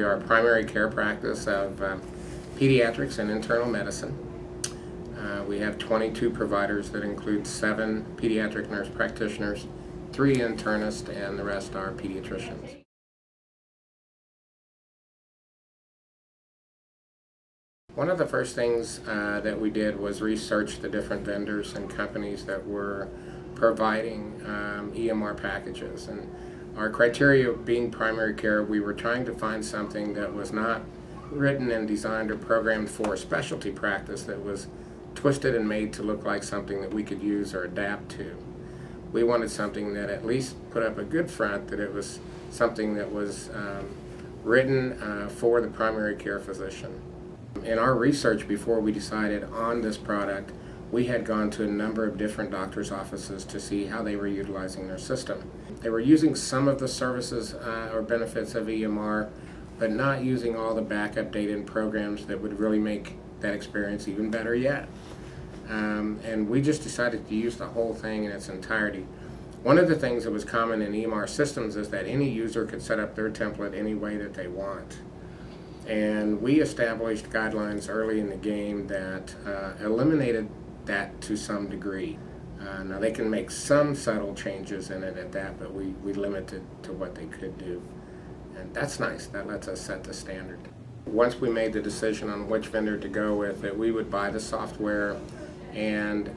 We are a primary care practice of pediatrics and internal medicine. We have 22 providers that include 7 pediatric nurse practitioners, 3 internists, and the rest are pediatricians. One of the first things that we did was research the different vendors and companies that were providing EMR packages. And our criteria being primary care, we were trying to find something that was not written and designed or programmed for a specialty practice, that was twisted and made to look like something that we could use or adapt to. We wanted something that at least put up a good front, that it was something that was written for the primary care physician. In our research before we decided on this product, we had gone to a number of different doctors' offices to see how they were utilizing their system. They were using some of the services or benefits of EMR, but not using all the backup data and programs that would really make that experience even better yet. And we just decided to use the whole thing in its entirety. One of the things that was common in EMR systems is that any user could set up their template any way that they want. And we established guidelines early in the game that eliminated that to some degree. Now they can make some subtle changes in it at that, but we limited to what they could do. And that's nice. That lets us set the standard. Once we made the decision on which vendor to go with, that we would buy the software, and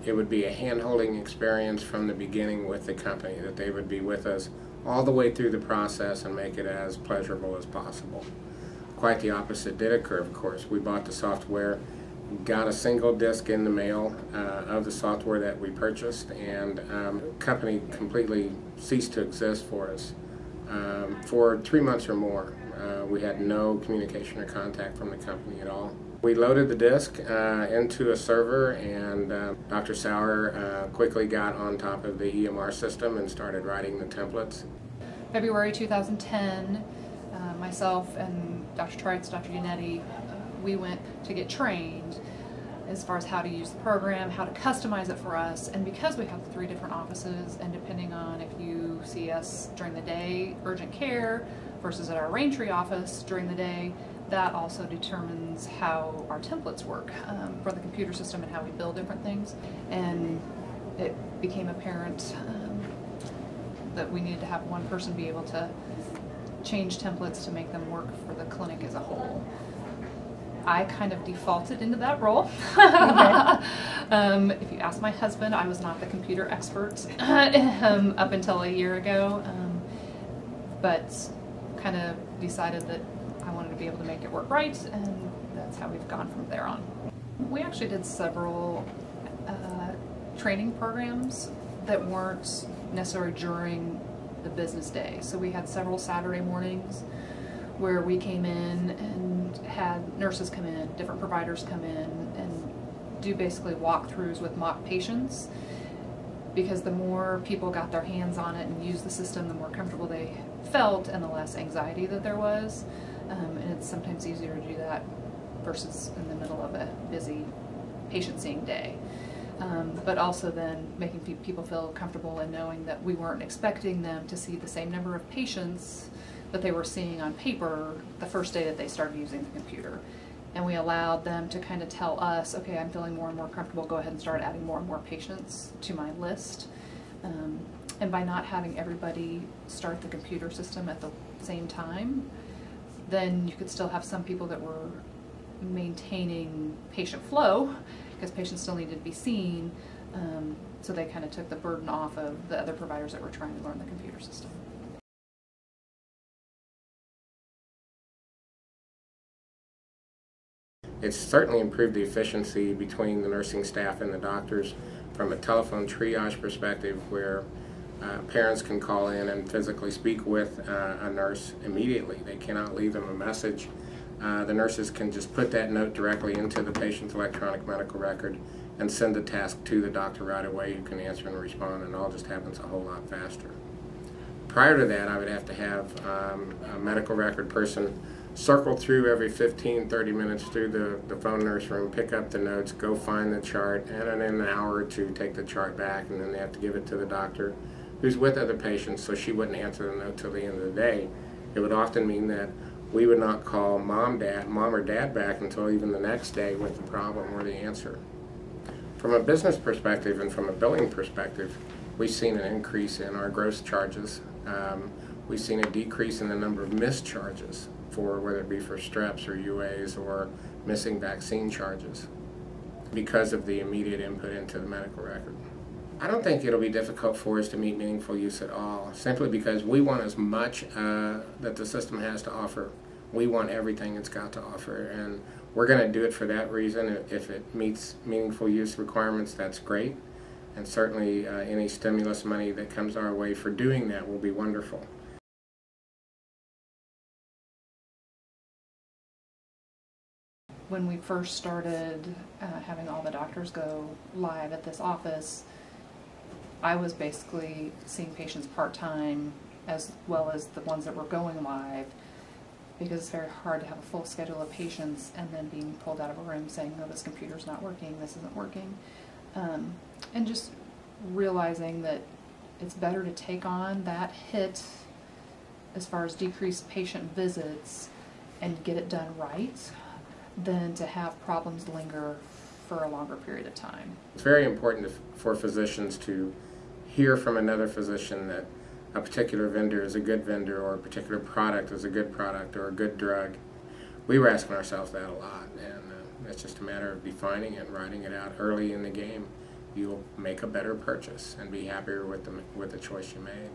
it would be a hand-holding experience from the beginning with the company, that they would be with us all the way through the process and make it as pleasurable as possible. Quite the opposite did occur, of course. We bought the software, got a single disc in the mail of the software that we purchased, and the company completely ceased to exist for us. For 3 months or more, we had no communication or contact from the company at all. We loaded the disc into a server, and Dr. Sauer quickly got on top of the EMR system and started writing the templates. February 2010, myself and Dr. Trites, Dr. Unetti, we went to get trained as far as how to use the program, how to customize it for us. And because we have 3 different offices, and depending on if you see us during the day, urgent care, versus at our Raintree office during the day, that also determines how our templates work for the computer system and how we build different things. And it became apparent that we needed to have one person be able to change templates to make them work for the clinic as a whole. I kind of defaulted into that role. If you ask my husband, I was not the computer expert up until a year ago, but kind of decided that I wanted to be able to make it work right, and that's how we've gone from there on. We actually did several training programs that weren't necessarily during the business day. So we had several Saturday mornings where we came in and had nurses come in, different providers come in, and do basically walkthroughs with mock patients, because the more people got their hands on it and used the system, the more comfortable they felt and the less anxiety that there was. And it's sometimes easier to do that versus in the middle of a busy patient seeing day. But also then making people feel comfortable and knowing that we weren't expecting them to see the same number of patients that they were seeing on paper the first day that they started using the computer. And we allowed them to kind of tell us, okay, I'm feeling more and more comfortable, go ahead and start adding more and more patients to my list. And by not having everybody start the computer system at the same time, then you could still have some people that were maintaining patient flow, because patients still needed to be seen, so they kind of took the burden off of the other providers that were trying to learn the computer system. It's certainly improved the efficiency between the nursing staff and the doctors from a telephone triage perspective, where parents can call in and physically speak with a nurse immediately. They cannot leave them a message. The nurses can just put that note directly into the patient's electronic medical record and send the task to the doctor right away, who can answer and respond, and it all just happens a whole lot faster. Prior to that, I would have to have a medical record person circle through every 15-30 minutes through the phone nurse room, pick up the notes, go find the chart, and then in an hour or two take the chart back, and then they have to give it to the doctor who's with other patients, so she wouldn't answer the note till the end of the day. It would often mean that we would not call mom or dad back until even the next day with the problem or the answer. From a business perspective and from a billing perspective, we've seen an increase in our gross charges. We've seen a decrease in the number of missed charges, for whether it be for streps or UAs or missing vaccine charges, because of the immediate input into the medical record. I don't think it'll be difficult for us to meet meaningful use at all, simply because we want as much that the system has to offer. We want everything it's got to offer, and we're going to do it for that reason. If it meets meaningful use requirements, that's great, and certainly any stimulus money that comes our way for doing that will be wonderful. When we first started having all the doctors go live at this office, I was basically seeing patients part-time as well as the ones that were going live, because it's very hard to have a full schedule of patients and then being pulled out of a room saying, no, this computer's not working, this isn't working. And just realizing that it's better to take on that hit as far as decreased patient visits and get it done right than to have problems linger for a longer period of time. It's very important for physicians to hear from another physician that a particular vendor is a good vendor, or a particular product is a good product or a good drug. We were asking ourselves that a lot, and it's just a matter of defining it and writing it out early in the game. You'll make a better purchase and be happier with the choice you made.